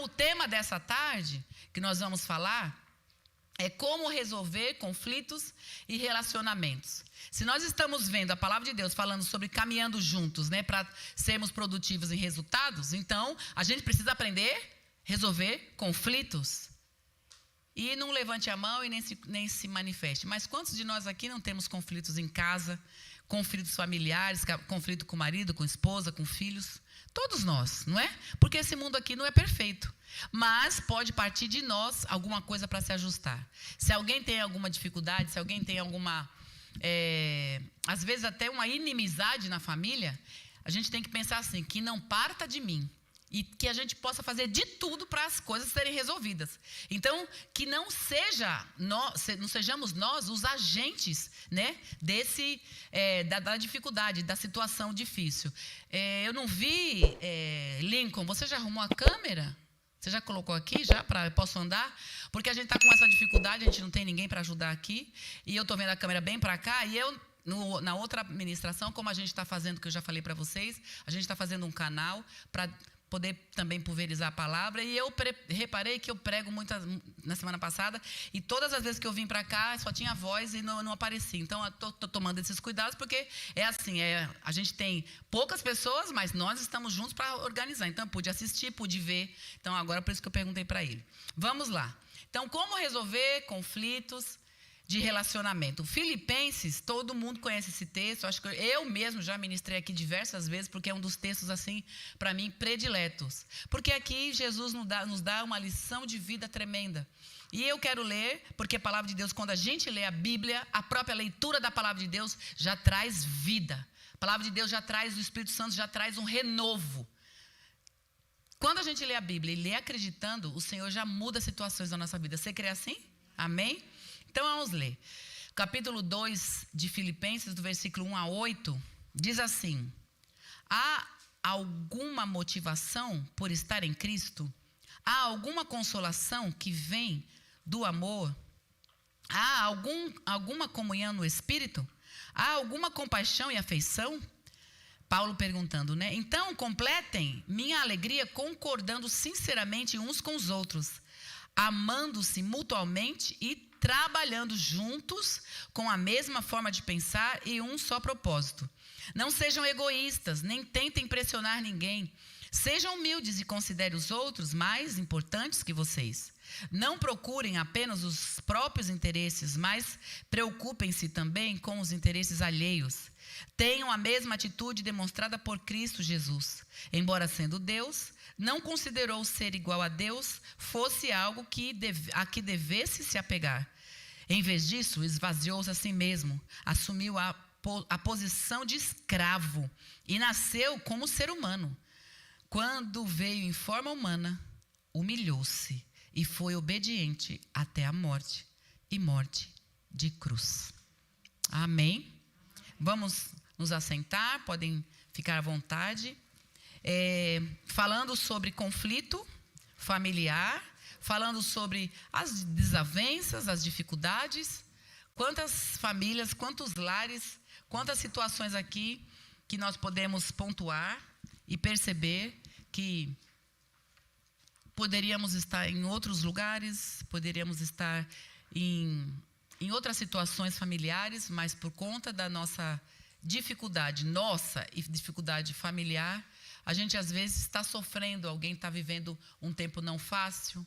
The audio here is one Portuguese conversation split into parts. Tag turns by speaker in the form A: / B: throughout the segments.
A: o tema dessa tarde, que nós vamos falar, é como resolver conflitos e relacionamentos. Se nós estamos vendo a palavra de Deus falando sobre caminhando juntos, né, para sermos produtivos em resultados, então a gente precisa aprender a resolver conflitos. E não levante a mão e nem se manifeste. Mas quantos de nós aqui não temos conflitos em casa, conflitos familiares, conflito com o marido, com a esposa, com filhos? Todos nós, não é? Porque esse mundo aqui não é perfeito. Mas pode partir de nós alguma coisa para se ajustar. Se alguém tem alguma dificuldade, se alguém tem alguma, às vezes até uma inimizade na família, a gente tem que pensar assim, que não parta de mim. E que a gente possa fazer de tudo para as coisas serem resolvidas. Então, que não sejamos nós os agentes, né, da dificuldade, da situação difícil. Eu não vi, Lincoln, você já arrumou a câmera? Você já colocou aqui, posso andar? Porque a gente está com essa dificuldade, a gente não tem ninguém para ajudar aqui. E eu estou vendo a câmera bem para cá, e eu, na outra ministração, como a gente está fazendo, que eu já falei para vocês, a gente está fazendo um canal para poder também pulverizar a palavra, e eu reparei que eu prego muito na semana passada, e todas as vezes que eu vim para cá, só tinha voz e não aparecia. Então, eu estou tomando esses cuidados, porque é assim, a gente tem poucas pessoas, mas nós estamos juntos para organizar. Então, eu pude assistir, pude ver. Então, agora, por isso que eu perguntei para ele. Vamos lá. Então, como resolver conflitos de relacionamento? Filipenses, todo mundo conhece esse texto, acho que eu mesmo já ministrei aqui diversas vezes, porque é um dos textos, assim, para mim, prediletos. Porque aqui Jesus nos dá uma lição de vida tremenda. E eu quero ler, porque a palavra de Deus, quando a gente lê a Bíblia, a própria leitura da palavra de Deus já traz vida. A palavra de Deus já traz, o Espírito Santo já traz um renovo. Quando a gente lê a Bíblia e lê acreditando, o Senhor já muda situações da nossa vida. Você crê assim? Amém? Então, vamos ler. Capítulo 2 de Filipenses, do versículo 1 a 8, diz assim: há alguma motivação por estar em Cristo? Há alguma consolação que vem do amor? Há alguma comunhão no Espírito? Há alguma compaixão e afeição? Paulo perguntando, né? Então, completem minha alegria concordando sinceramente uns com os outros, amando-se mutualmente e trabalhando juntos com a mesma forma de pensar e um só propósito. Não sejam egoístas, nem tentem impressionar ninguém. Sejam humildes e considerem os outros mais importantes que vocês. Não procurem apenas os próprios interesses, mas preocupem-se também com os interesses alheios. Tenham a mesma atitude demonstrada por Cristo Jesus. Embora sendo Deus, não considerou ser igual a Deus fosse algo a que devesse se apegar. Em vez disso, esvaziou-se a si mesmo, assumiu a posição de escravo e nasceu como ser humano. Quando veio em forma humana, humilhou-se e foi obediente até a morte, e morte de cruz. Amém? Vamos nos assentar, podem ficar à vontade. Falando sobre conflito familiar, falando sobre as desavenças, as dificuldades. Quantas famílias, quantos lares, quantas situações aqui que nós podemos pontuar e perceber que poderíamos estar em outros lugares, poderíamos estar em outras situações familiares, mas por conta da nossa dificuldade, e dificuldade familiar, a gente às vezes está sofrendo, alguém está vivendo um tempo não fácil,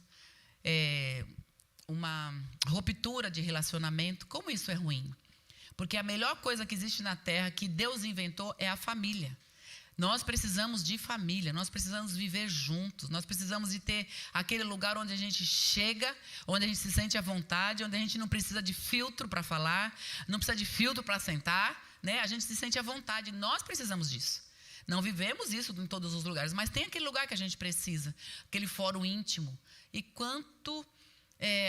A: uma ruptura de relacionamento. Como isso é ruim? Porque a melhor coisa que existe na Terra, que Deus inventou, é a família. Nós precisamos de família, nós precisamos viver juntos, nós precisamos de ter aquele lugar onde a gente chega, onde a gente se sente à vontade, onde a gente não precisa de filtro para falar, não precisa de filtro para sentar, né? A gente se sente à vontade, nós precisamos disso. Não vivemos isso em todos os lugares, mas tem aquele lugar que a gente precisa, aquele fórum íntimo. E quanto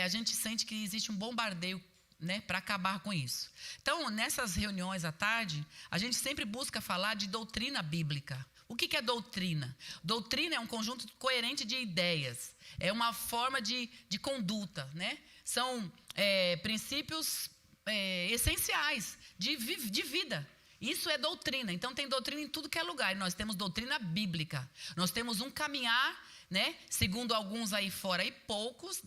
A: a gente sente que existe um bombardeio, né, para acabar com isso. Então, nessas reuniões à tarde, a gente sempre busca falar de doutrina bíblica. O que é doutrina? Doutrina é um conjunto coerente de ideias, é uma forma de conduta, né? São princípios essenciais de vida. Isso é doutrina. Então, tem doutrina em tudo que é lugar. E nós temos doutrina bíblica. Nós temos um caminhar né? Segundo alguns aí fora, e poucos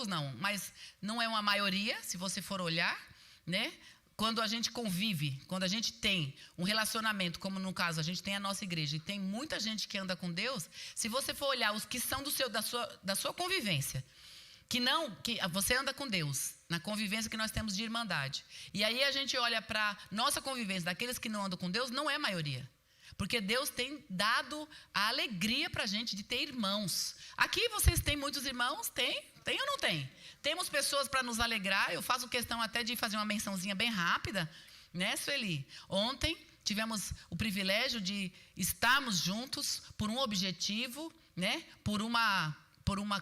A: não, mas não é uma maioria, se você for olhar, né? Quando a gente convive, quando a gente tem um relacionamento, como no caso a gente tem a nossa igreja e tem muita gente que anda com Deus, se você for olhar os que são da sua convivência, que você anda com Deus, na convivência que nós temos de irmandade, e aí a gente olha para nossa convivência daqueles que não andam com Deus, não é maioria. Porque Deus tem dado a alegria para a gente de ter irmãos. Aqui vocês têm muitos irmãos? Tem ou não tem? Temos pessoas para nos alegrar. Eu faço questão até de fazer uma mençãozinha bem rápida, né, Sueli? Ontem tivemos o privilégio de estarmos juntos por um objetivo, né? Por uma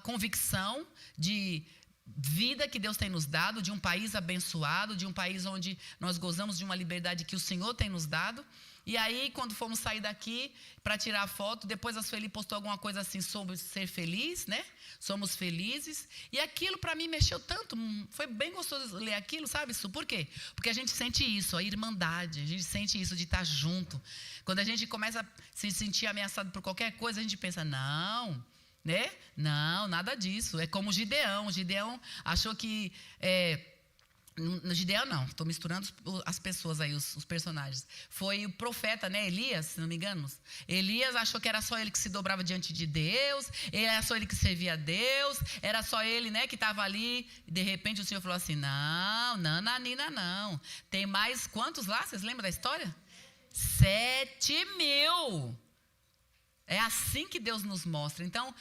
A: convicção de vida que Deus tem nos dado, de um país abençoado, de um país onde nós gozamos de uma liberdade que o Senhor tem nos dado. E aí, quando fomos sair daqui para tirar a foto, depois a Sueli postou alguma coisa assim sobre ser feliz, né? Somos felizes. E aquilo para mim mexeu tanto, foi bem gostoso ler aquilo, sabe? Isso por quê? Porque a gente sente isso, a irmandade, a gente sente isso de estar junto. Quando a gente começa a se sentir ameaçado por qualquer coisa, a gente pensa, não, né? Não, nada disso. É como Gideão. Gideão achou que... No Gideão não, estou misturando as pessoas aí, os personagens. Foi o profeta, né, Elias, se não me engano. Elias achou que era só ele que se dobrava diante de Deus, era só ele que servia a Deus, era só ele, né, que estava ali. E de repente o Senhor falou assim, não, nananina não. Tem mais quantos lá, vocês lembram da história? 7.000. É assim que Deus nos mostra. Então,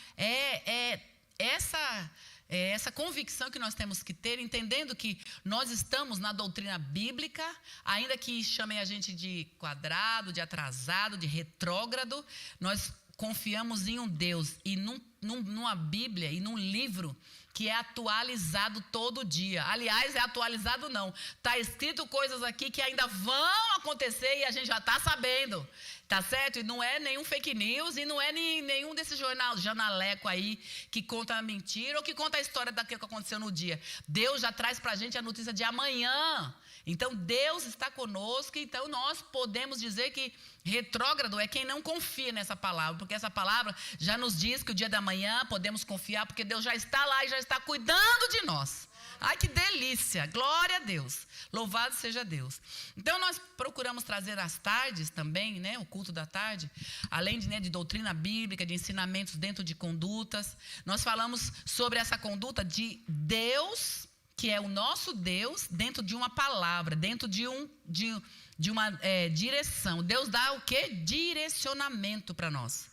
A: essa convicção que nós temos que ter, entendendo que nós estamos na doutrina bíblica, ainda que chamem a gente de quadrado, de atrasado, de retrógrado, nós confiamos em um Deus e numa Bíblia e num livro que é atualizado todo dia. Aliás, é atualizado não. Está escrito coisas aqui que ainda vão acontecer e a gente já está sabendo. Tá certo? E não é nenhum fake news e não é nenhum desses jornaleco aí que conta a mentira ou que conta a história daquilo que aconteceu no dia. Deus já traz pra gente a notícia de amanhã. Então, Deus está conosco, então nós podemos dizer que retrógrado é quem não confia nessa palavra, porque essa palavra já nos diz que o dia da manhã podemos confiar, porque Deus já está lá e já está cuidando de nós. Ai, que delícia! Glória a Deus! Louvado seja Deus. Então, nós procuramos trazer às tardes também, né, o culto da tarde, além de doutrina bíblica, de ensinamentos dentro de condutas. Nós falamos sobre essa conduta de Deus, que é o nosso Deus, dentro de uma palavra, dentro de uma direção. Deus dá o quê? Direcionamento para nós.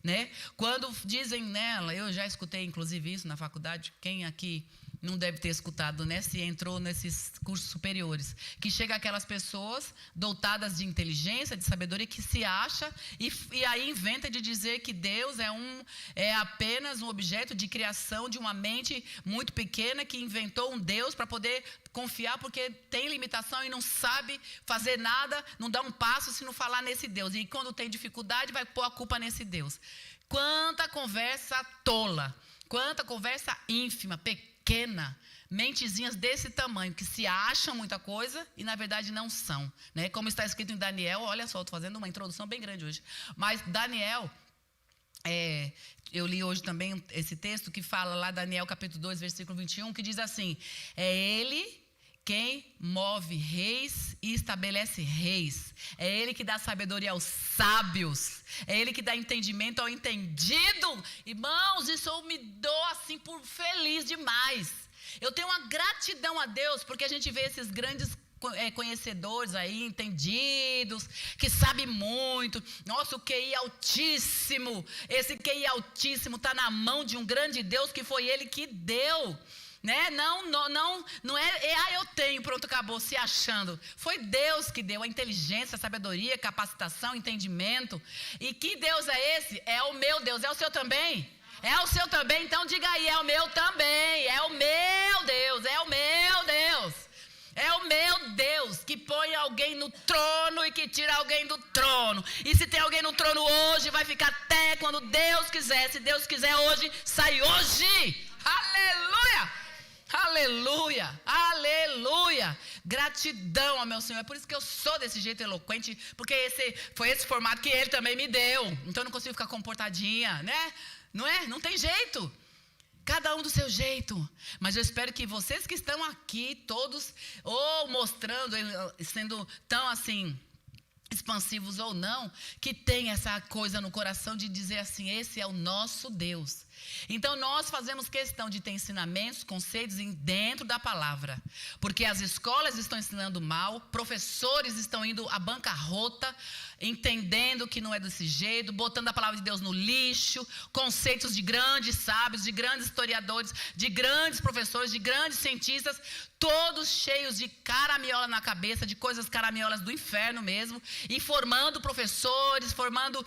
A: Né? Quando dizem nela, eu já escutei inclusive isso na faculdade, quem aqui não deve ter escutado, né? Se entrou nesses cursos superiores, que chega aquelas pessoas dotadas de inteligência, de sabedoria, que se acha e aí inventa de dizer que Deus é apenas um objeto de criação de uma mente muito pequena que inventou um Deus para poder confiar porque tem limitação e não sabe fazer nada, não dá um passo se não falar nesse Deus. E quando tem dificuldade vai pôr a culpa nesse Deus. Quanta conversa tola, quanta conversa ínfima, pequena, mentezinhas desse tamanho, que se acham muita coisa e na verdade não são, né? Como está escrito em Daniel, olha só, estou fazendo uma introdução bem grande hoje, mas Daniel, eu li hoje também esse texto que fala lá, Daniel capítulo 2, versículo 21, que diz assim, é ele quem move reis e estabelece reis. É ele que dá sabedoria aos sábios. É ele que dá entendimento ao entendido. Irmãos, isso eu me dou assim por feliz demais. Eu tenho uma gratidão a Deus, porque a gente vê esses grandes conhecedores aí, entendidos, que sabem muito. Nossa, o QI altíssimo. Esse QI altíssimo está na mão de um grande Deus que foi ele que deu. Né? Não é eu tenho, pronto, acabou se achando. Foi Deus que deu a inteligência, a sabedoria, capacitação, entendimento. E que Deus é esse? É o meu Deus. É o seu também? É o seu também? Então diga aí, é o meu também. É o meu Deus, é o meu Deus. É o meu Deus que põe alguém no trono e que tira alguém do trono. E se tem alguém no trono hoje, vai ficar até quando Deus quiser. Se Deus quiser hoje, sai hoje. Aleluia! Aleluia, aleluia, gratidão ao meu Senhor, é por isso que eu sou desse jeito eloquente, porque foi esse formato que Ele também me deu, então eu não consigo ficar comportadinha, né? Não é? Não tem jeito. Cada um do seu jeito. Mas eu espero que vocês que estão aqui, todos, ou mostrando, sendo tão assim, expansivos ou não, que tem essa coisa no coração de dizer assim, esse é o nosso Deus. Então nós fazemos questão de ter ensinamentos, conceitos dentro da palavra, porque as escolas estão ensinando mal, professores estão indo à bancarrota, entendendo que não é desse jeito, botando a palavra de Deus no lixo, conceitos de grandes sábios, de grandes historiadores, de grandes professores, de grandes cientistas, todos cheios de caramiola na cabeça, de coisas caramiolas do inferno mesmo, e formando professores, formando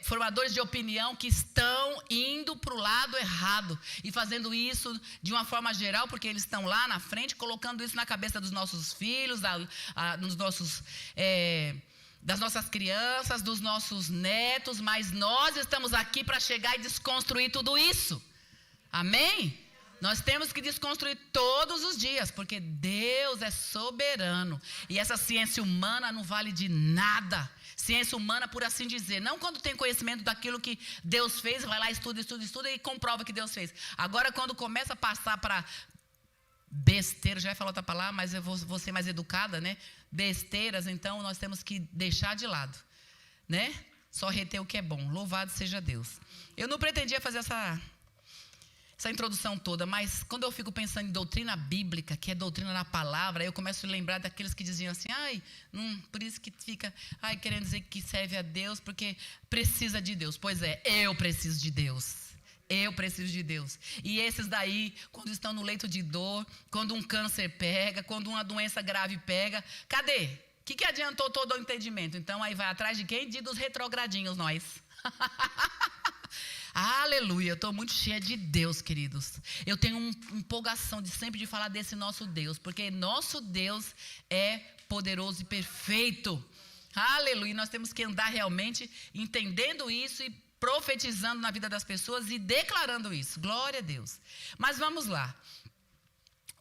A: formadores de opinião que estão indo para o lado errado e fazendo isso de uma forma geral, porque eles estão lá na frente, colocando isso na cabeça dos nossos filhos, nos nossos... das nossas crianças, dos nossos netos, mas nós estamos aqui para chegar e desconstruir tudo isso. Amém? Nós temos que desconstruir todos os dias, porque Deus é soberano. E essa ciência humana não vale de nada. Ciência humana, por assim dizer. Não quando tem conhecimento daquilo que Deus fez, vai lá, estuda e comprova que Deus fez. Agora, quando começa a passar para besteira, já ia falar outra palavra, mas eu vou ser mais educada, né? Besteiras, então nós temos que deixar de lado, né? Só reter o que é bom. Louvado seja Deus. Eu não pretendia fazer essa introdução toda, mas quando eu fico pensando em doutrina bíblica, que é doutrina na palavra, eu começo a lembrar daqueles que diziam assim, por isso que fica, querendo dizer que serve a Deus, porque precisa de Deus. Pois é, eu preciso de Deus. Eu preciso de Deus. E esses daí, quando estão no leito de dor, quando um câncer pega, quando uma doença grave pega, cadê? O que adiantou todo o entendimento? Então aí vai atrás de quem? Dos retrogradinhos, nós. Aleluia, eu estou muito cheia de Deus, queridos. Eu tenho uma empolgação sempre de falar desse nosso Deus, porque nosso Deus é poderoso e perfeito. Aleluia, nós temos que andar realmente entendendo isso e profetizando na vida das pessoas e declarando isso. Glória a Deus. Mas vamos lá.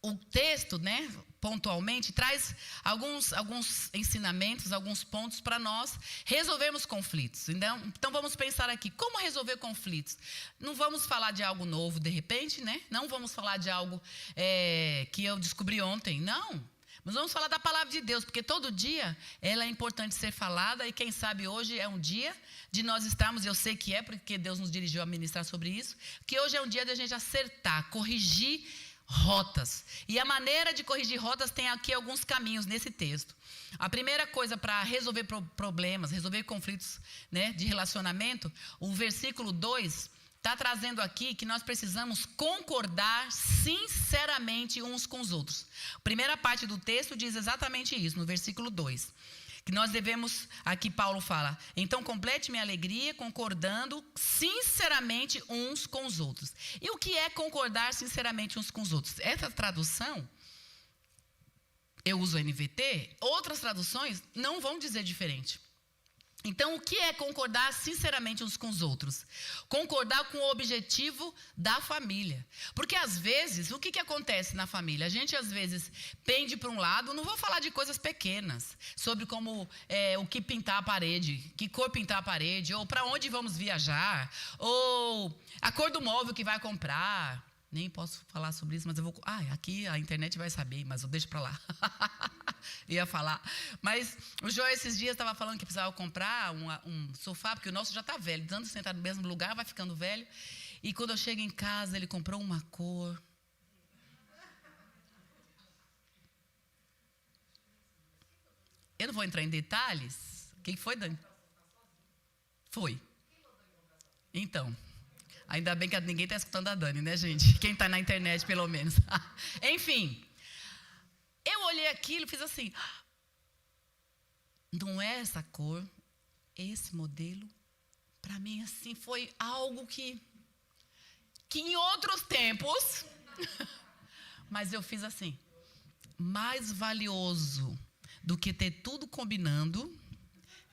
A: O texto, né, pontualmente, traz alguns ensinamentos, alguns pontos para nós resolvermos conflitos. Então vamos pensar aqui, como resolver conflitos? Não vamos falar de algo novo de repente, né? Não vamos falar de algo que eu descobri ontem, não. Mas vamos falar da palavra de Deus, porque todo dia ela é importante ser falada e quem sabe hoje é um dia de nós estarmos, eu sei que é, porque Deus nos dirigiu a ministrar sobre isso, que hoje é um dia de a gente acertar, corrigir rotas. E a maneira de corrigir rotas tem aqui alguns caminhos nesse texto. A primeira coisa para resolver problemas, resolver conflitos, né, de relacionamento, o versículo 2 está trazendo aqui que nós precisamos concordar sinceramente uns com os outros. A primeira parte do texto diz exatamente isso, no versículo 2. Que nós devemos, aqui Paulo fala, então complete minha alegria concordando sinceramente uns com os outros. E o que é concordar sinceramente uns com os outros? Essa tradução, eu uso a NVT, outras traduções não vão dizer diferente. Então, o que é concordar sinceramente uns com os outros? Concordar com o objetivo da família. Porque, às vezes, o que acontece na família? A gente, às vezes, pende para um lado, não vou falar de coisas pequenas, sobre como o que pintar a parede, que cor pintar a parede, ou para onde vamos viajar, ou a cor do móvel que vai comprar. Nem posso falar sobre isso, mas eu vou... aqui a internet vai saber, mas eu deixo para lá. Ia falar. Mas o João esses dias estava falando que precisava comprar um sofá, porque o nosso já está velho. Tanto sentar no mesmo lugar, vai ficando velho. E quando eu chego em casa, ele comprou uma cor. Eu não vou entrar em detalhes. O que foi, Dani? Foi. Então... Ainda bem que ninguém está escutando a Dani, né, gente? Quem está na internet, pelo menos. Enfim, eu olhei aquilo e fiz assim, não é essa cor, esse modelo. Para mim, assim, foi algo que em outros tempos, mas eu fiz assim, mais valioso do que ter tudo combinando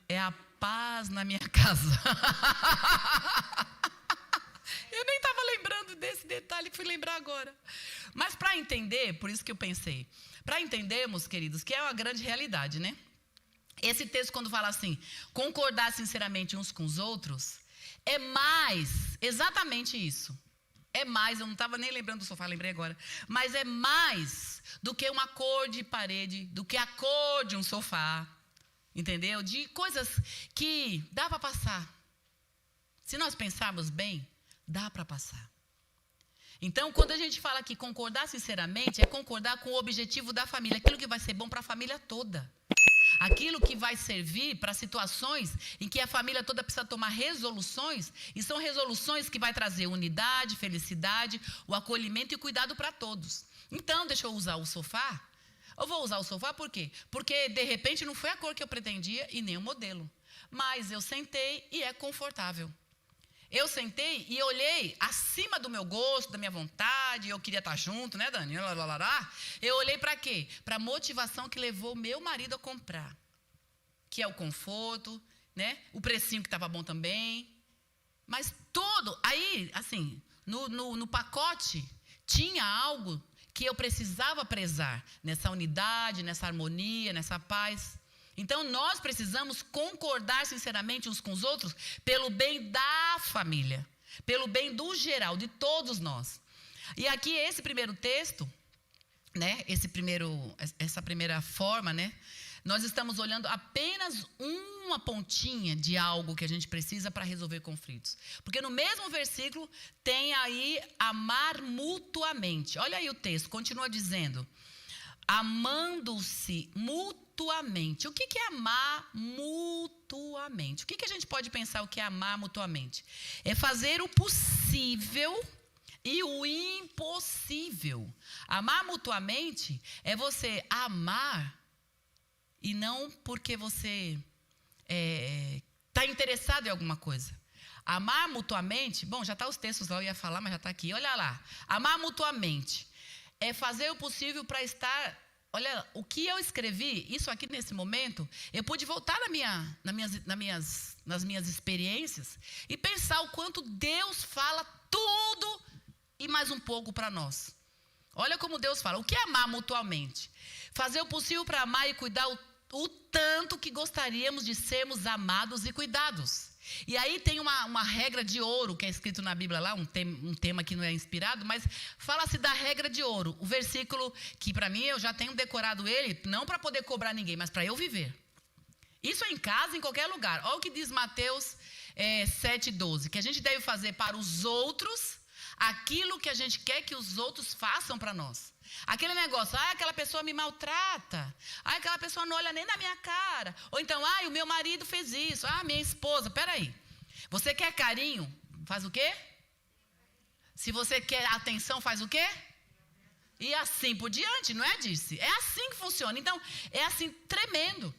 A: é a paz na minha casa. Eu nem estava lembrando desse detalhe, fui lembrar agora. Mas para entender, por isso que eu pensei, para entendermos, queridos, que é uma grande realidade, né? Esse texto, quando fala assim, concordar sinceramente uns com os outros, é mais Exatamente isso. É mais, eu não estava nem lembrando do sofá, lembrei agora. Mas é mais do que uma cor de parede, do que a cor de um sofá. Entendeu? De coisas que dá para passar. Se nós pensarmos bem, dá para passar. Então, quando a gente fala que concordar sinceramente, é concordar com o objetivo da família. Aquilo que vai ser bom para a família toda. Aquilo que vai servir para situações em que a família toda precisa tomar resoluções, e são resoluções que vai trazer unidade, felicidade, o acolhimento e cuidado para todos. Então, deixa eu usar o sofá. Eu vou usar o sofá por quê? Porque, de repente, não foi a cor que eu pretendia e nem o modelo. Mas eu sentei e é confortável. Eu sentei e olhei acima do meu gosto, da minha vontade, eu queria estar junto, né, Dani? Eu olhei para quê? Para a motivação que levou meu marido a comprar, que é o conforto, né? O precinho que estava bom também. Mas aí, assim, no pacote, tinha algo que eu precisava prezar, nessa unidade, nessa harmonia, nessa paz. Então, nós precisamos concordar sinceramente uns com os outros pelo bem da família, pelo bem do geral, de todos nós. E aqui, esse primeiro texto, né, essa primeira forma, né, nós estamos olhando apenas uma pontinha de algo que a gente precisa para resolver conflitos. Porque no mesmo versículo tem aí amar mutuamente. Olha aí o texto, continua dizendo, amando-se mutuamente. O que é amar mutuamente? O que a gente pode pensar o que é amar mutuamente? É fazer o possível e o impossível. Amar mutuamente é você amar e não porque você está interessado em alguma coisa. Amar mutuamente, bom, já está os textos lá, eu ia falar, mas já está aqui. Olha lá, amar mutuamente é fazer o possível para estar... Olha, o que eu escrevi, isso aqui nesse momento, eu pude voltar nas minhas experiências e pensar o quanto Deus fala tudo e mais um pouco para nós. Olha como Deus fala. O que é amar mutuamente? Fazer o possível para amar e cuidar o tanto que gostaríamos de sermos amados e cuidados. E aí tem uma regra de ouro que é escrito na Bíblia lá, um tema que não é inspirado, mas fala-se da regra de ouro. O versículo que para mim eu já tenho decorado ele, não para poder cobrar ninguém, mas para eu viver. Isso é em casa, em qualquer lugar. Olha o que diz Mateus 7,12, que a gente deve fazer para os outros aquilo que a gente quer que os outros façam para nós. Aquele negócio, aquela pessoa me maltrata, aquela pessoa não olha nem na minha cara, ou então, o meu marido fez isso, minha esposa, peraí, você quer carinho, faz o quê? Se você quer atenção, faz o quê? E assim por diante, não é disso? É assim que funciona, então, é assim tremendo.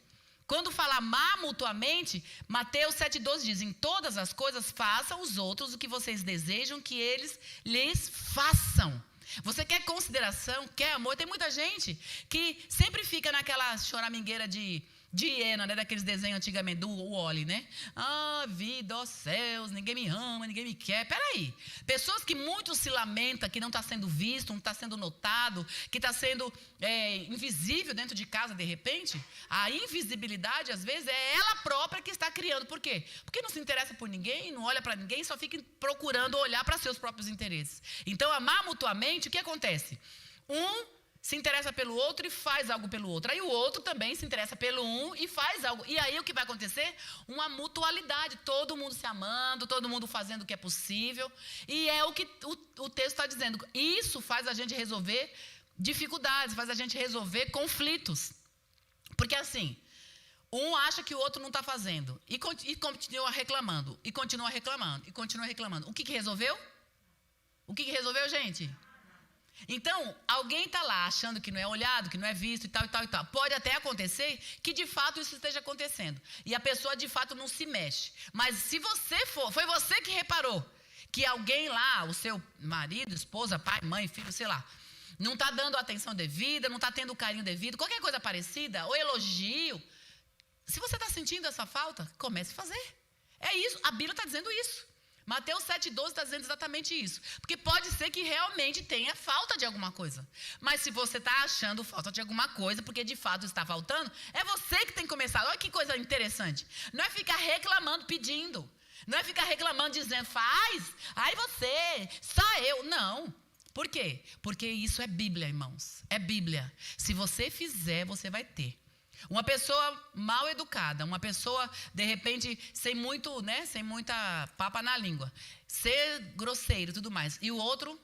A: Quando fala amar mutuamente, Mateus 7,12 diz, em todas as coisas façam os outros o que vocês desejam que eles lhes façam. Você quer consideração, quer amor? Tem muita gente que sempre fica naquela choramingueira de hiena, né? Daqueles desenhos antigamente, do Wall-E, né? Vida, ó céus, ninguém me ama, ninguém me quer. Peraí. Pessoas que muito se lamentam, que não está sendo visto, não está sendo notado, que está sendo invisível dentro de casa, de repente. A invisibilidade, às vezes, é ela própria que está criando. Por quê? Porque não se interessa por ninguém, não olha para ninguém, só fica procurando olhar para seus próprios interesses. Então, amar mutuamente, o que acontece? Se interessa pelo outro e faz algo pelo outro. Aí o outro também se interessa pelo um e faz algo. E aí o que vai acontecer? Uma mutualidade. Todo mundo se amando, todo mundo fazendo o que é possível. E é o que o texto está dizendo. Isso faz a gente resolver dificuldades, faz a gente resolver conflitos. Porque assim, um acha que o outro não está fazendo. E continua reclamando. E continua reclamando. E continua reclamando. O que resolveu? O que resolveu, gente? Então, alguém está lá achando que não é olhado, que não é visto e tal, e tal, e tal. Pode até acontecer que de fato isso esteja acontecendo. E a pessoa de fato não se mexe. Mas se você foi você que reparou que alguém lá, o seu marido, esposa, pai, mãe, filho, sei lá, não está dando a atenção devida, não está tendo o carinho devido, qualquer coisa parecida, ou elogio. Se você está sentindo essa falta, comece a fazer. É isso, a Bíblia está dizendo isso. Mateus 7,12 está dizendo exatamente isso. Porque pode ser que realmente tenha falta de alguma coisa. Mas se você está achando falta de alguma coisa, porque de fato está faltando, é você que tem que começar. Olha que coisa interessante. Não é ficar reclamando, pedindo. Não é ficar reclamando, dizendo, faz, ai você, só eu. Não. Por quê? Porque isso é Bíblia, irmãos. É Bíblia. Se você fizer, você vai ter. Uma pessoa mal educada, uma pessoa, de repente, sem muita papa na língua, ser grosseiro e tudo mais, e o outro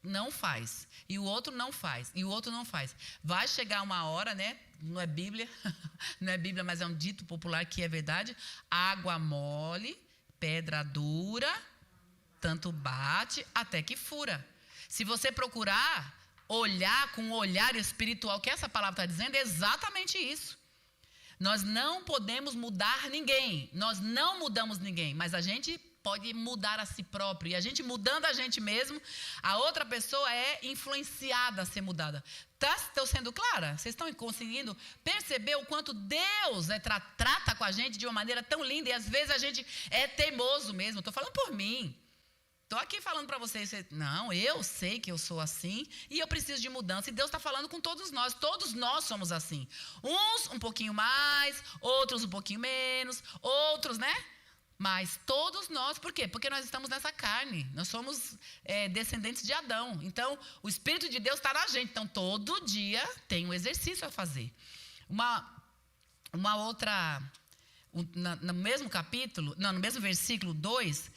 A: não faz, e o outro não faz, e o outro não faz. Vai chegar uma hora, né? Não é Bíblia, não é Bíblia, mas é um dito popular que é verdade. Água mole, pedra dura, tanto bate até que fura. Se você procurar olhar com o olhar espiritual que essa palavra está dizendo, é exatamente isso. Nós não podemos mudar ninguém, nós não mudamos ninguém, mas a gente pode mudar a si próprio. E a gente mudando a gente mesmo, a outra pessoa é influenciada a ser mudada. Estou sendo clara? Vocês estão conseguindo perceber o quanto Deus trata com a gente de uma maneira tão linda, e às vezes a gente é teimoso mesmo. Estou falando por mim. Estou aqui falando para vocês, não, eu sei que eu sou assim e eu preciso de mudança. E Deus está falando com todos nós somos assim. Uns um pouquinho mais, outros um pouquinho menos, outros, né? Mas todos nós, por quê? Porque nós estamos nessa carne, nós somos descendentes de Adão. Então, o Espírito de Deus está na gente, então todo dia tem um exercício a fazer. Uma outra, no mesmo capítulo, não, no mesmo versículo 2...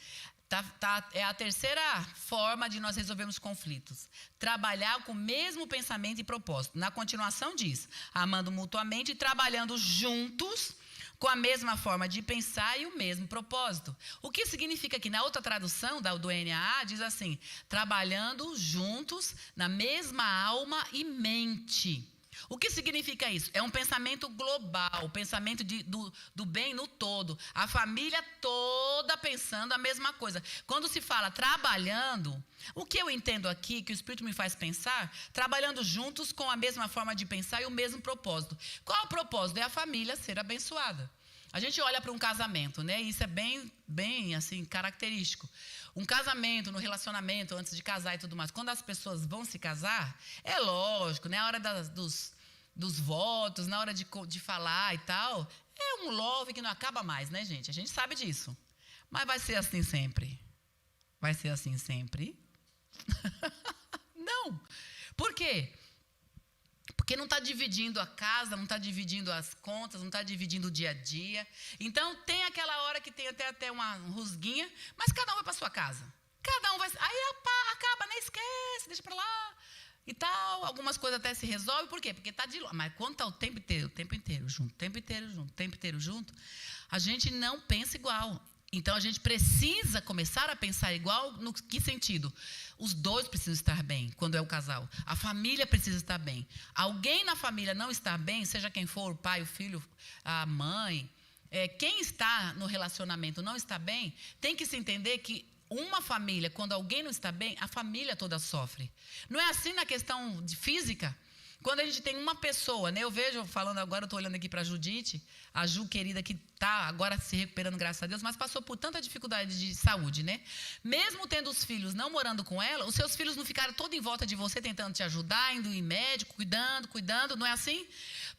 A: é a terceira forma de nós resolvermos conflitos. Trabalhar com o mesmo pensamento e propósito. Na continuação diz, amando mutuamente e trabalhando juntos com a mesma forma de pensar e o mesmo propósito. O que significa que na outra tradução do NAA diz assim, trabalhando juntos na mesma alma e mente. O que significa isso? É um pensamento global, o pensamento do bem no todo. A família toda pensando a mesma coisa. Quando se fala trabalhando, o que eu entendo aqui, que o Espírito me faz pensar, trabalhando juntos com a mesma forma de pensar e o mesmo propósito. Qual é o propósito? É a família ser abençoada. A gente olha para um casamento, né? E isso é bem assim, característico. Um casamento, no relacionamento, antes de casar e tudo mais, quando as pessoas vão se casar, é lógico, né? A hora dos votos, na hora de falar e tal, é um love que não acaba mais, né, gente? A gente sabe disso. Mas vai ser assim sempre? Vai ser assim sempre? Não. Por quê? Porque não está dividindo a casa, não está dividindo as contas, não está dividindo o dia a dia. Então, tem aquela hora que tem até uma rusguinha, mas cada um vai para sua casa. Cada um vai... Aí acaba, né? Esquece, deixa para lá e tal. Algumas coisas até se resolvem. Por quê? Porque está de longe. Mas quando está o tempo inteiro junto, o tempo inteiro junto, a gente não pensa igual. Então, a gente precisa começar a pensar igual no que sentido? Os dois precisam estar bem, quando é o casal. A família precisa estar bem. Alguém na família não estar bem, seja quem for, o pai, o filho, a mãe, quem está no relacionamento não está bem, tem que se entender que uma família, quando alguém não está bem, a família toda sofre. Não é assim na questão de física? Quando a gente tem uma pessoa, né? Eu vejo, falando agora, eu estou olhando aqui para a Judite, a Ju querida, que está agora se recuperando, graças a Deus, mas passou por tanta dificuldade de saúde, né? Mesmo tendo os filhos não morando com ela, os seus filhos não ficaram todos em volta de você, tentando te ajudar, indo em médico, cuidando, não é assim?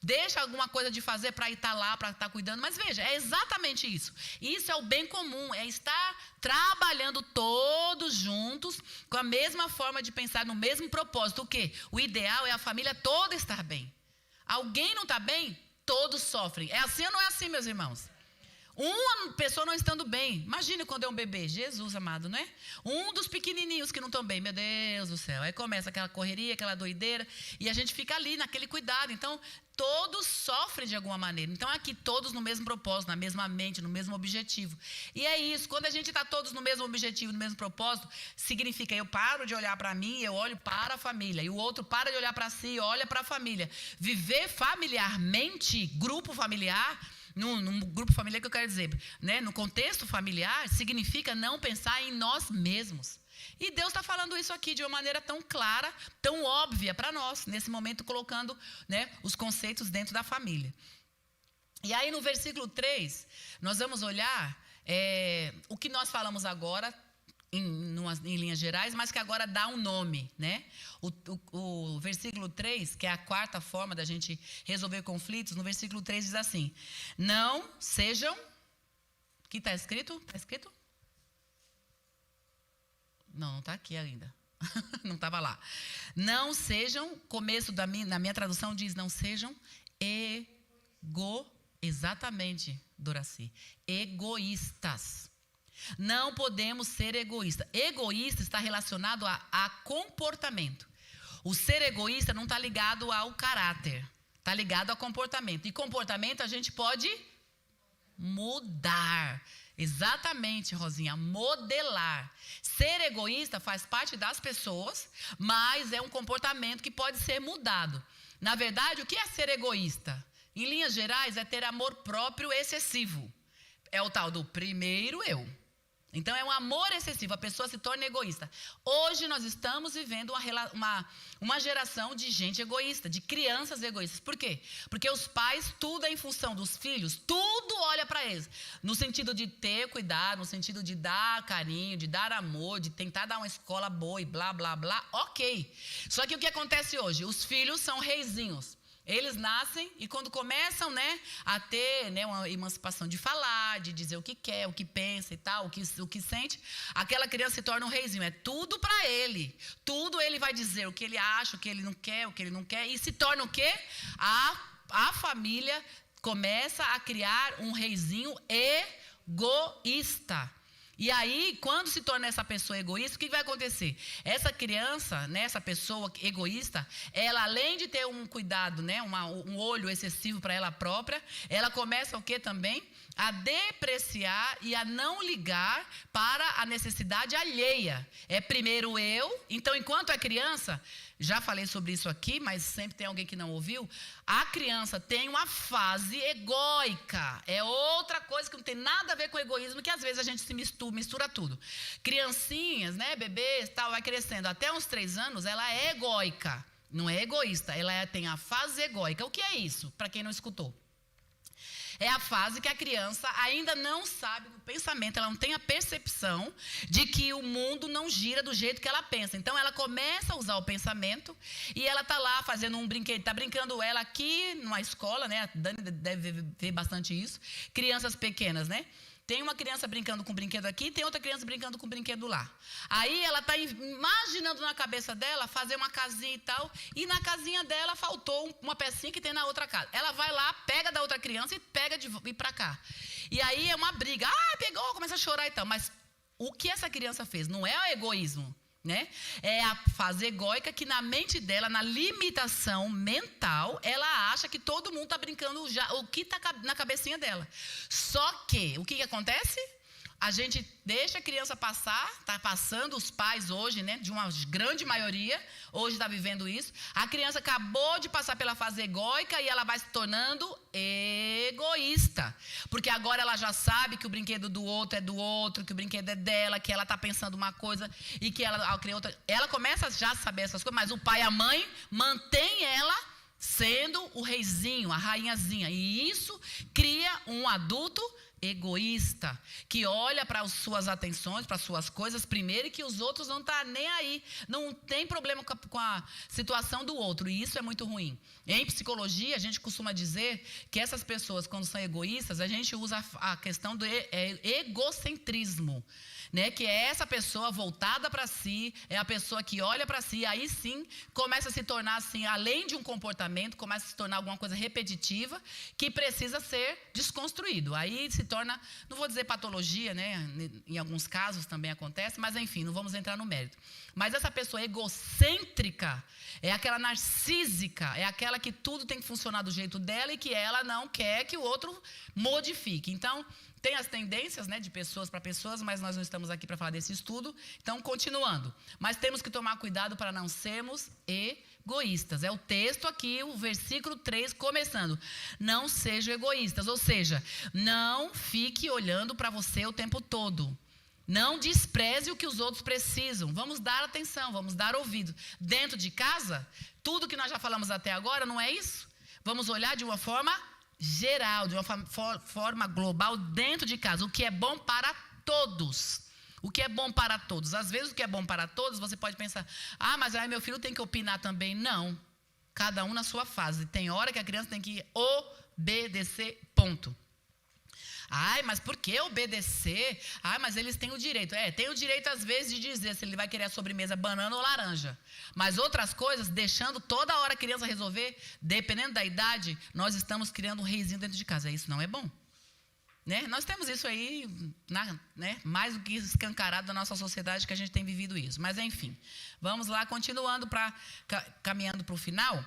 A: Deixa alguma coisa de fazer para ir estar lá, para estar cuidando, mas veja, é exatamente isso. Isso é o bem comum, é estar trabalhando todos juntos, com a mesma forma de pensar, no mesmo propósito. O quê? O ideal é a família toda estar bem. Alguém não está bem? Todos sofrem. É assim ou não é assim, meus irmãos? Uma pessoa não estando bem. Imagine quando é um bebê. Jesus amado, né? Um dos pequenininhos que não estão bem. Meu Deus do céu. Aí começa aquela correria, aquela doideira. E a gente fica ali naquele cuidado. Então, todos sofrem de alguma maneira. Então, aqui todos no mesmo propósito, na mesma mente, no mesmo objetivo. E é isso. Quando a gente está todos no mesmo objetivo, no mesmo propósito, significa eu paro de olhar para mim, eu olho para a família. E o outro para de olhar para si e olha para a família. Viver familiarmente, grupo familiar... Num grupo familiar, que eu quero dizer, né? No contexto familiar, significa não pensar em nós mesmos. E Deus está falando isso aqui de uma maneira tão clara, tão óbvia para nós, nesse momento colocando, né, os conceitos dentro da família. E aí no versículo 3, nós vamos olhar o que nós falamos agora, em linhas gerais, mas que agora dá um nome, né? O versículo 3, que é a quarta forma da gente resolver conflitos, no versículo 3 diz assim, não sejam, que está escrito? Está escrito? Não está aqui ainda. Não estava lá. Não sejam, na minha tradução diz, não sejam exatamente, Doraci, egoístas. Não podemos ser egoístas. Egoísta está relacionado a comportamento. O ser egoísta não está ligado ao caráter, está ligado ao comportamento. E comportamento a gente pode mudar. Exatamente, Rosinha, modelar. Ser egoísta faz parte das pessoas, mas é um comportamento que pode ser mudado. Na verdade, o que é ser egoísta? Em linhas gerais, é ter amor próprio excessivo. É o tal do primeiro eu. Então, é um amor excessivo, a pessoa se torna egoísta. Hoje, nós estamos vivendo uma geração de gente egoísta, de crianças egoístas. Por quê? Porque os pais, tudo é em função dos filhos, tudo olha para eles. No sentido de ter cuidado, no sentido de dar carinho, de dar amor, de tentar dar uma escola boa e blá, blá, blá, ok. Só que o que acontece hoje? Os filhos são reizinhos. Eles nascem e quando começam, a ter, uma emancipação de falar, de dizer o que quer, o que pensa e tal, o que sente, aquela criança se torna um reizinho. É tudo para ele. Tudo ele vai dizer, o que ele acha, o que ele não quer, e se torna o quê? A família começa a criar um reizinho egoísta. E aí, quando se torna essa pessoa egoísta, o que vai acontecer? Essa criança, essa pessoa egoísta, ela além de ter um cuidado, um olho excessivo para ela própria, ela começa o quê também? A depreciar e a não ligar para a necessidade alheia. É primeiro eu, então enquanto é criança, já falei sobre isso aqui, mas sempre tem alguém que não ouviu, a criança tem uma fase egóica, é outra coisa que não tem nada a ver com egoísmo, que às vezes a gente se mistura tudo. Criancinhas, bebês, tal, vai crescendo, até uns 3 anos, ela é egóica, não é egoísta, ela tem a fase egóica. O que é isso, para quem não escutou? É a fase que a criança ainda não sabe do pensamento, ela não tem a percepção de que o mundo não gira do jeito que ela pensa. Então, ela começa a usar o pensamento e ela está lá fazendo um brinquedo, está brincando ela aqui numa escola, a Dani deve ver bastante isso, crianças pequenas, Tem uma criança brincando com um brinquedo aqui, tem outra criança brincando com um brinquedo lá. Aí ela está imaginando na cabeça dela fazer uma casinha e tal, e na casinha dela faltou uma pecinha que tem na outra casa. Ela vai lá, pega da outra criança e pega de vir para cá. E aí é uma briga. Pegou, começa a chorar e tal. Mas o que essa criança fez? Não é o egoísmo. É a fase egóica que na mente dela, na limitação mental, ela acha que todo mundo está brincando já, o que está na cabecinha dela. Só que, o que acontece? A gente deixa a criança passar, está passando os pais hoje, de uma grande maioria, hoje está vivendo isso. A criança acabou de passar pela fase egóica e ela vai se tornando egoísta. Porque agora ela já sabe que o brinquedo do outro é do outro, que o brinquedo é dela, que ela está pensando uma coisa e que ela criou outra. Ela começa já a saber essas coisas, mas o pai e a mãe mantêm ela sendo o reizinho, a rainhazinha. E isso cria um adulto egoísta, que olha para as suas atenções, para as suas coisas primeiro e que os outros não estão nem aí, não tem problema com a situação do outro, e isso é muito ruim. Em psicologia, a gente costuma dizer que essas pessoas, quando são egoístas, a gente usa a questão do egocentrismo, que é essa pessoa voltada para si, é a pessoa que olha para si, aí sim começa a se tornar assim, além de um comportamento, começa a se tornar alguma coisa repetitiva que precisa ser desconstruído. Aí se torna, não vou dizer patologia, em alguns casos também acontece, mas enfim, não vamos entrar no mérito. Mas essa pessoa egocêntrica é aquela narcísica, é aquela que tudo tem que funcionar do jeito dela e que ela não quer que o outro modifique. Então, tem as tendências, de pessoas para pessoas, mas nós não estamos aqui para falar desse estudo. Então, continuando. Mas temos que tomar cuidado para não sermos egoístas. É o texto aqui, o versículo 3, começando. Não sejam egoístas, ou seja, não fique olhando para você o tempo todo. Não despreze o que os outros precisam. Vamos dar atenção, vamos dar ouvido. Dentro de casa, tudo que nós já falamos até agora, não é isso? Vamos olhar de uma forma geral, de uma forma global dentro de casa. O que é bom para todos. O que é bom para todos. Às vezes o que é bom para todos, você pode pensar, mas aí meu filho tem que opinar também. Não. Cada um na sua fase. Tem hora que a criança tem que obedecer, ponto. Ai, mas por que obedecer? Ai, mas eles têm o direito. Tem o direito às vezes de dizer se ele vai querer a sobremesa banana ou laranja. Mas outras coisas, deixando toda hora a criança resolver, dependendo da idade, nós estamos criando um reizinho dentro de casa. Isso não é bom. Né? Nós temos isso aí, né? Mais do que escancarado da nossa sociedade, que a gente tem vivido isso. Mas, enfim, vamos lá, continuando, caminhando para o final.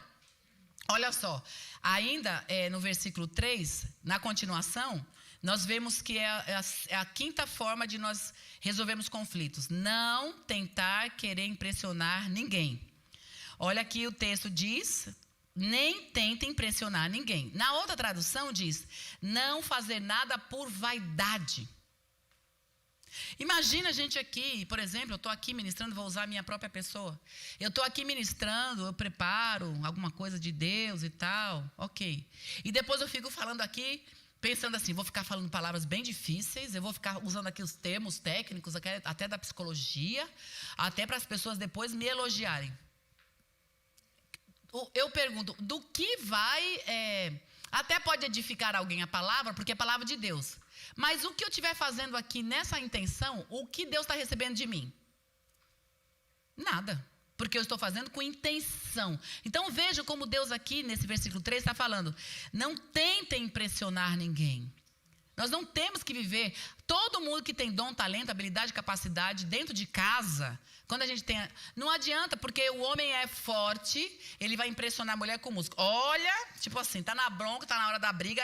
A: Olha só, ainda no versículo 3, na continuação, nós vemos que é a quinta forma de nós resolvermos conflitos. Não tentar querer impressionar ninguém. Olha aqui o texto diz... Nem tenta impressionar ninguém. Na outra tradução diz, não fazer nada por vaidade. Imagina a gente aqui, por exemplo, eu estou aqui ministrando, vou usar a minha própria pessoa. Eu estou aqui ministrando, eu preparo alguma coisa de Deus e tal, ok. E depois eu fico falando aqui, pensando assim, vou ficar falando palavras bem difíceis, eu vou ficar usando aqui os termos técnicos, até da psicologia, até para as pessoas depois me elogiarem. Eu pergunto, do que vai... até pode edificar alguém a palavra, porque é a palavra de Deus. Mas o que eu estiver fazendo aqui nessa intenção, o que Deus está recebendo de mim? Nada. Porque eu estou fazendo com intenção. Então veja como Deus aqui, nesse versículo 3, está falando. Não tentem impressionar ninguém. Nós não temos que viver... Todo mundo que tem dom, talento, habilidade, capacidade dentro de casa... Quando a gente tem... Não adianta, porque o homem é forte, ele vai impressionar a mulher com o músculo. Olha, tipo assim, tá na bronca, tá na hora da briga,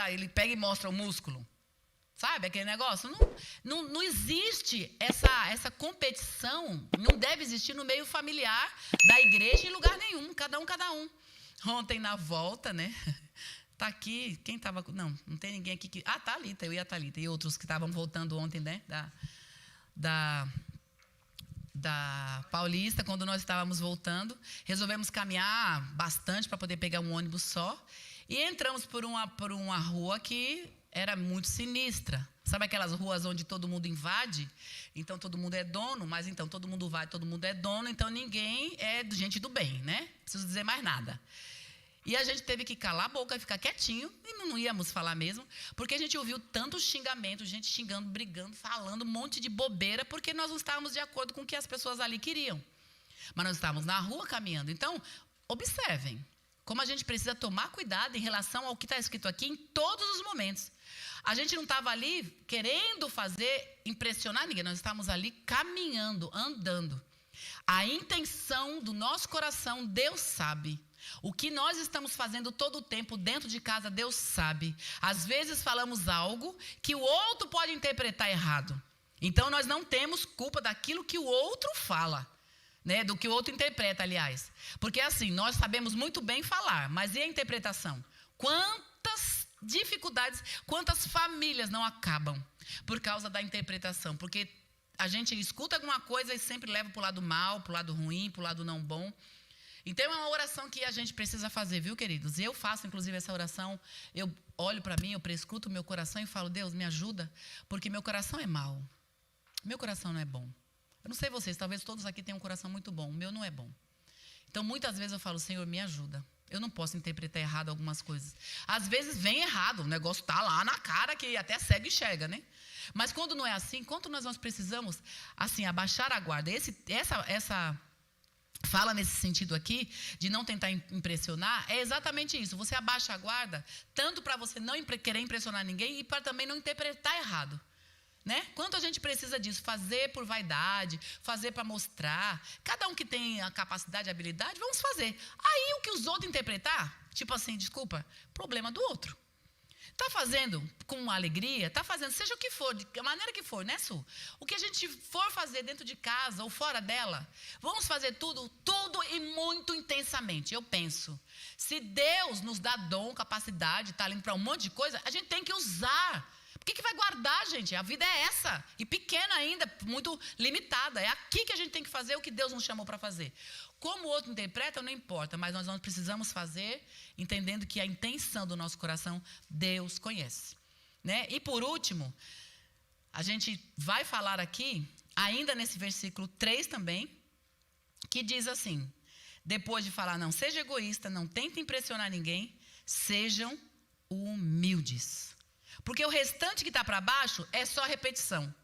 A: ele pega e mostra o músculo. Sabe aquele negócio? Não existe essa competição, não deve existir no meio familiar da igreja em lugar nenhum, cada um. Ontem na volta, né? Tá aqui, quem estava... Não tem ninguém aqui que... Ah, Thalita, eu e a Thalita, e outros que estavam voltando ontem, né? Da Paulista, quando nós estávamos voltando, resolvemos caminhar bastante para poder pegar um ônibus só e entramos por uma rua que era muito sinistra. Sabe aquelas ruas onde todo mundo invade? Então todo mundo é dono, mas então todo mundo vai, todo mundo é dono, então ninguém é gente do bem, né? Não preciso dizer mais nada. E a gente teve que calar a boca e ficar quietinho, e não íamos falar mesmo, porque a gente ouviu tanto xingamento, gente xingando, brigando, falando um monte de bobeira, porque nós não estávamos de acordo com o que as pessoas ali queriam. Mas nós estávamos na rua caminhando. Então, observem como a gente precisa tomar cuidado em relação ao que está escrito aqui em todos os momentos. A gente não estava ali querendo impressionar ninguém, nós estávamos ali caminhando, andando. A intenção do nosso coração, Deus sabe. O que nós estamos fazendo todo o tempo dentro de casa, Deus sabe. Às vezes falamos algo que o outro pode interpretar errado. Então, nós não temos culpa daquilo que o outro fala, né? Do que o outro interpreta, aliás. Porque assim, nós sabemos muito bem falar, mas e a interpretação? Quantas dificuldades, quantas famílias não acabam por causa da interpretação? Porque a gente escuta alguma coisa e sempre leva para o lado mal, para o lado ruim, para o lado não bom. Então, é uma oração que a gente precisa fazer, viu, queridos? Eu faço, inclusive, essa oração. Eu olho para mim, eu prescruto o meu coração e falo, Deus, me ajuda, porque meu coração é mau. Meu coração não é bom. Eu não sei vocês, talvez todos aqui tenham um coração muito bom. O meu não é bom. Então, muitas vezes eu falo, Senhor, me ajuda. Eu não posso interpretar errado algumas coisas. Às vezes vem errado, o negócio está lá na cara, que até cego enxerga, né? Mas quando não é assim, quando nós precisamos, assim, abaixar a guarda. Essa fala nesse sentido aqui, de não tentar impressionar, é exatamente isso. Você abaixa a guarda, tanto para você não querer impressionar ninguém e para também não interpretar errado. Né? Quanto a gente precisa disso? Fazer por vaidade, fazer para mostrar. Cada um que tem a capacidade e a habilidade, vamos fazer. Aí o que os outros interpretar, tipo assim, desculpa, problema do outro. Está fazendo com alegria, está fazendo, seja o que for, de maneira que for, né, Su? O que a gente for fazer dentro de casa ou fora dela, vamos fazer tudo e muito intensamente. Eu penso, se Deus nos dá dom, capacidade, talento para um monte de coisa, a gente tem que usar. Por que vai guardar, gente? A vida é essa, e pequena ainda, muito limitada. É aqui que a gente tem que fazer o que Deus nos chamou para fazer. Como o outro interpreta, não importa, mas nós precisamos fazer, entendendo que a intenção do nosso coração, Deus conhece. Né? E por último, a gente vai falar aqui, ainda nesse versículo 3 também, que diz assim, depois de falar, não seja egoísta, não tente impressionar ninguém, sejam humildes. Porque o restante que está para baixo é só repetição.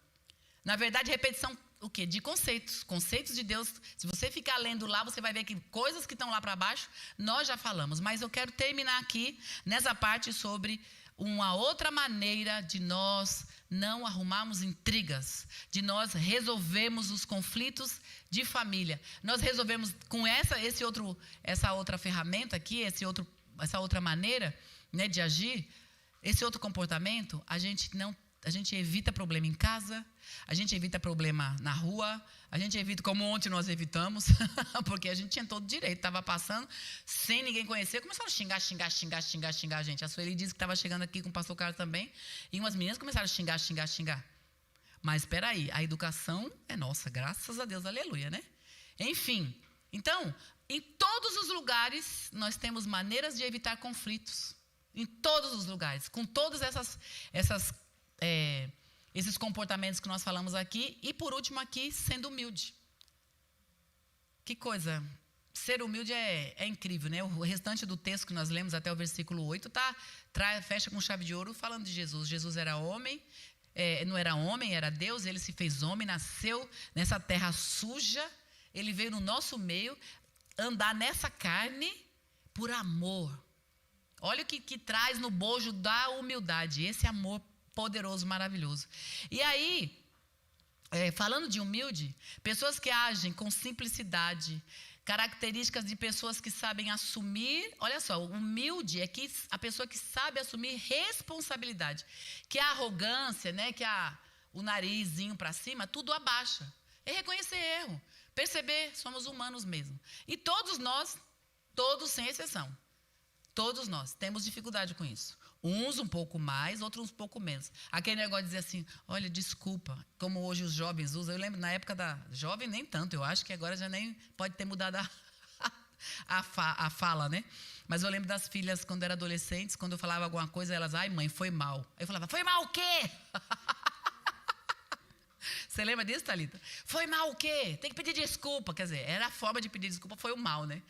A: Na verdade, repetição o quê? De conceitos. Conceitos de Deus. Se você ficar lendo lá, você vai ver que coisas que estão lá para baixo, nós já falamos. Mas eu quero terminar aqui, nessa parte, sobre uma outra maneira de nós não arrumarmos intrigas, de nós resolvermos os conflitos de família. Nós resolvemos com essa outra ferramenta aqui, essa outra maneira, né, de agir, esse outro comportamento, a gente evita problema em casa, a gente evita problema na rua, a gente evita, como ontem nós evitamos, porque a gente tinha todo direito, estava passando, sem ninguém conhecer, começaram a xingar a gente. A Sueli disse que estava chegando aqui com o pastor Carlos também, e umas meninas começaram a xingar. Mas espera aí, a educação é nossa, graças a Deus, aleluia, né? Enfim, então, em todos os lugares, nós temos maneiras de evitar conflitos. Em todos os lugares, com todos esses comportamentos que nós falamos aqui. E por último aqui, sendo humilde. Que coisa, ser humilde é incrível, né? O restante do texto que nós lemos até o versículo 8 fecha com chave de ouro falando de Jesus. Jesus era homem, não era homem, era Deus, ele se fez homem, nasceu nessa terra suja, ele veio no nosso meio andar nessa carne por amor. Olha o que traz no bojo da humildade, esse amor poderoso, maravilhoso. E aí, falando de humilde, pessoas que agem com simplicidade, características de pessoas que sabem assumir, olha só, humilde é a pessoa que sabe assumir responsabilidade, que a arrogância, né, que o narizinho para cima, tudo abaixa. É reconhecer erro, perceber, somos humanos mesmo. E todos nós, todos sem exceção, todos nós temos dificuldade com isso. Uns um pouco mais, outros um pouco menos. Aquele negócio de dizer assim, olha, desculpa, como hoje os jovens usam. Eu lembro na época da jovem, nem tanto, eu acho que agora já nem pode ter mudado a fala, né? Mas eu lembro das filhas, quando eram adolescentes, quando eu falava alguma coisa, elas, ai mãe, foi mal. Aí eu falava, foi mal o quê? Você lembra disso, Thalita? Foi mal o quê? Tem que pedir desculpa. Quer dizer, era a forma de pedir desculpa, foi o mal, né?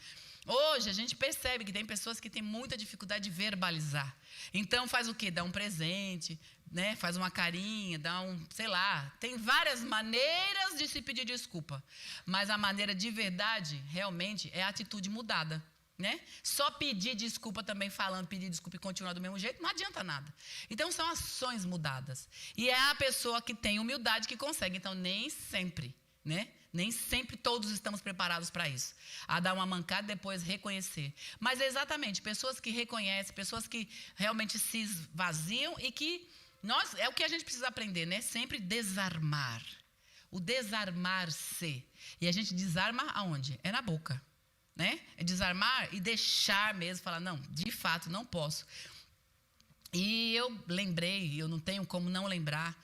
A: Hoje a gente percebe que tem pessoas que têm muita dificuldade de verbalizar. Então faz o quê? Dá um presente, né? Faz uma carinha, sei lá. Tem várias maneiras de se pedir desculpa. Mas a maneira de verdade, realmente, é a atitude mudada, né? Só pedir desculpa também pedir desculpa e continuar do mesmo jeito, não adianta nada. Então são ações mudadas. E é a pessoa que tem humildade que consegue. Então nem sempre, né? Nem sempre todos estamos preparados para isso. A dar uma mancada e depois reconhecer. Mas é exatamente, pessoas que reconhecem, pessoas que realmente se esvaziam e que é o que a gente precisa aprender, né? Sempre desarmar. O desarmar-se. E a gente desarma aonde? É na boca, né? É desarmar e deixar mesmo, falar, não, de fato, não posso. E eu lembrei, eu não tenho como não lembrar,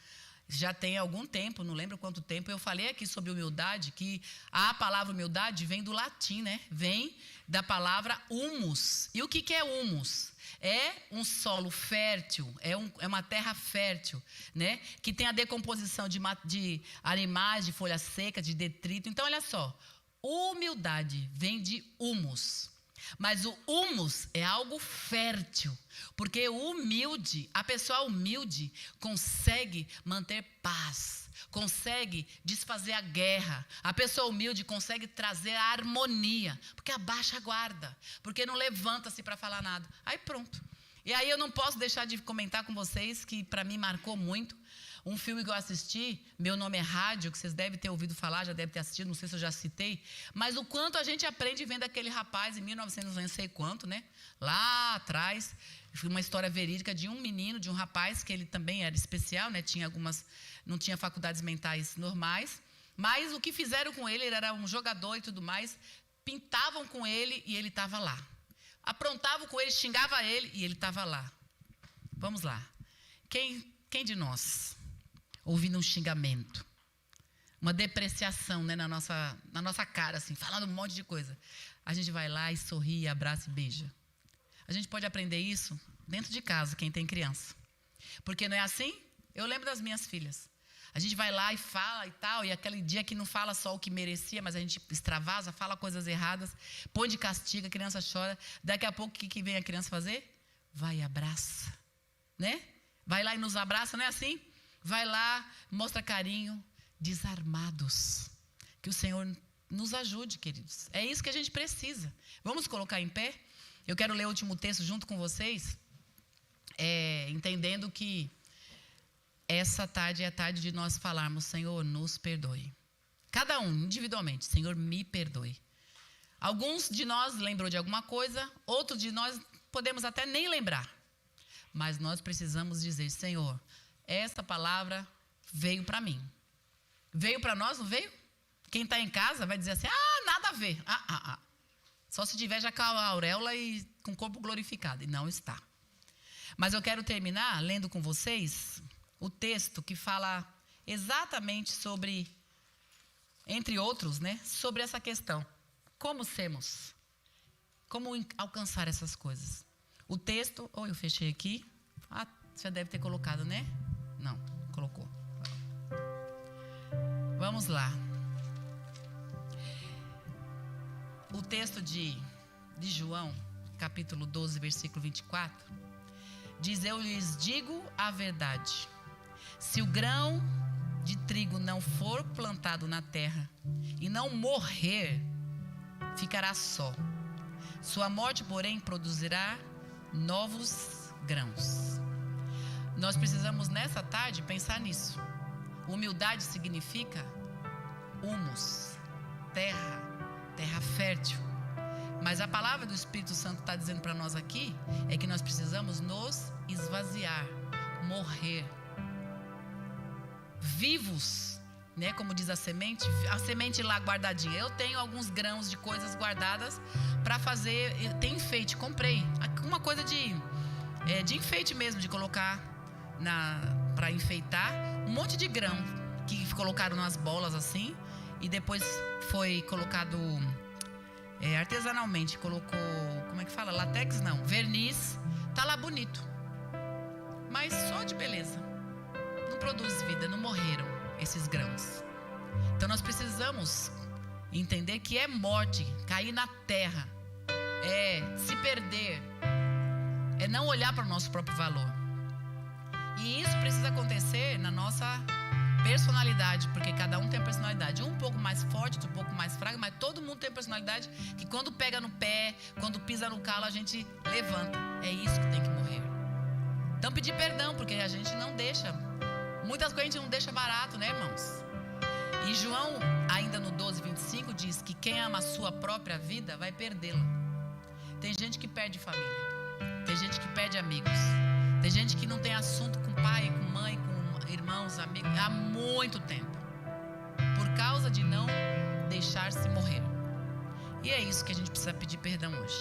A: já tem algum tempo, não lembro quanto tempo, eu falei aqui sobre humildade, que a palavra humildade vem do latim, né? Vem da palavra humus. E o que é humus? É um solo fértil, é uma terra fértil, né? Que tem a decomposição de animais, de folha seca, de detrito. Então, olha só, humildade vem de humus. Mas o humus é algo fértil, porque a pessoa humilde consegue manter paz, consegue desfazer a guerra. A pessoa humilde consegue trazer a harmonia, porque abaixa a guarda, porque não levanta-se para falar nada. Aí pronto. E aí eu não posso deixar de comentar com vocês, que para mim marcou muito, um filme que eu assisti, Meu Nome é Rádio, que vocês devem ter ouvido falar, já devem ter assistido, não sei se eu já citei, mas o quanto a gente aprende vendo aquele rapaz em 1900, não sei quanto, né? Lá atrás, uma história verídica de um menino, de um rapaz, que ele também era especial, né? Não tinha faculdades mentais normais, mas o que fizeram com ele era um jogador e tudo mais, pintavam com ele e ele estava lá. Aprontavam com ele, xingava ele e ele estava lá. Vamos lá. Quem de nós, ouvindo um xingamento, uma depreciação, né, na nossa cara, assim, falando um monte de coisa, a gente vai lá e sorri, abraça e beija? A gente pode aprender isso dentro de casa, quem tem criança. Porque não é assim? Eu lembro das minhas filhas. A gente vai lá e fala e tal, e aquele dia que não fala só o que merecia, mas a gente extravasa, fala coisas erradas, põe de castigo, a criança chora. Daqui a pouco, o que vem a criança fazer? Vai e abraça, né? Vai lá e nos abraça, não é assim? Vai lá, mostra carinho, desarmados. Que o Senhor nos ajude, queridos. É isso que a gente precisa. Vamos colocar em pé? Eu quero ler o último texto junto com vocês, entendendo que essa tarde é a tarde de nós falarmos: Senhor, nos perdoe. Cada um, individualmente: Senhor, me perdoe. Alguns de nós lembrou de alguma coisa, outros de nós podemos até nem lembrar. Mas nós precisamos dizer: Senhor, essa palavra veio para mim. Veio para nós, não veio? Quem está em casa vai dizer assim: nada a ver. Só se tiver já com a auréola e com o corpo glorificado. E não está. Mas eu quero terminar lendo com vocês o texto que fala exatamente sobre, entre outros, né, sobre essa questão. Como sermos? Como alcançar essas coisas? O texto, eu fechei aqui. Você deve ter colocado, né? Não, colocou. Vamos lá. O texto de João, capítulo 12, versículo 24, diz: eu lhes digo a verdade. Se o grão de trigo não for plantado na terra e não morrer, ficará só. Sua morte, porém, produzirá novos grãos. Nós precisamos nessa tarde pensar nisso. Humildade significa humus, terra fértil. Mas a palavra do Espírito Santo está dizendo para nós aqui é que nós precisamos nos esvaziar, morrer, vivos, né? Como diz a semente lá guardadinha. Eu tenho alguns grãos de coisas guardadas para fazer. Tem enfeite, comprei uma coisa de enfeite mesmo, de colocar para enfeitar, um monte de grão que colocaram nas bolas assim, e depois foi colocado artesanalmente, colocou, como é que fala? Latex não, verniz, tá lá bonito, mas só de beleza, não produz vida, não morreram esses grãos. Então nós precisamos entender que é morte, cair na terra, se perder, é não olhar para o nosso próprio valor. E isso precisa acontecer na nossa personalidade, porque cada um tem personalidade, um pouco mais forte, outro um pouco mais fraco, mas todo mundo tem personalidade que quando pega no pé, quando pisa no calo, a gente levanta. É isso que tem que morrer. Então pedir perdão, porque a gente não deixa, muitas coisas a gente não deixa barato, né, irmãos? E João, ainda no 12:25, diz que quem ama a sua própria vida vai perdê-la. Tem gente que perde família, tem gente que perde amigos, tem gente que não tem assunto com pai, com mãe, com irmãos, amigos, há muito tempo, por causa de não deixar-se morrer. E é isso que a gente precisa pedir perdão hoje.